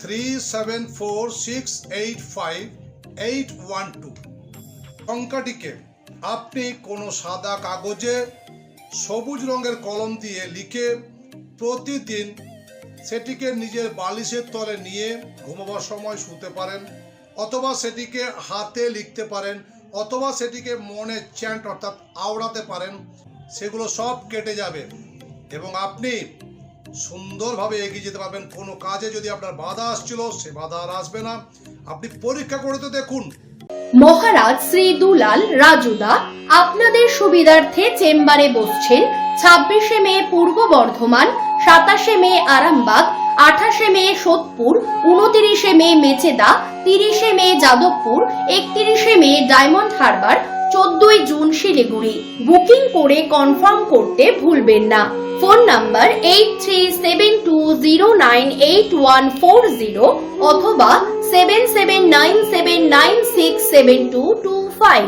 3746858112। সংখ্যাটিকে আপনি কোনো সাদা কাগজে সবুজ রঙের কলম দিয়ে লিখে প্রতিদিন সেটিকে নিজের বালিশের তলে নিয়ে ঘুমাবার সময় শুতে পারেন, অথবা সেটিকে হাতে লিখতে পারেন, অথবা সেটিকে মনে চ্যান্ট অর্থাৎ আওড়াতে পারেন। সেগুলো সব কেটে যাবে এবং আপনি সুন্দরভাবে এগিয়ে যেতে পারবেন। কোনো কাজে যদি আপনার বাধা আসছিল সে বাধা আর আসবে না। আপনি পরীক্ষা করে তো দেখুন। মহারাজ শ্রী দুলাল রাজুদা আপনাদের সুবিধার্থে চেম্বারে বসছেন 26শে মে পূর্ব বর্ধমান, 27শে মে আরামবাগ, 28শে মে সোদপুর, 29শে মে মেচেদা, 30শে মে যাদবপুর, 31শে মে ডায়মন্ড হারবার, 14ই জুন শিলিগুড়ি। বুকিং করে কনফার্ম করতে ভুলবেন না। ফোন নাম্বার 8372098140 অথবা 7797967225।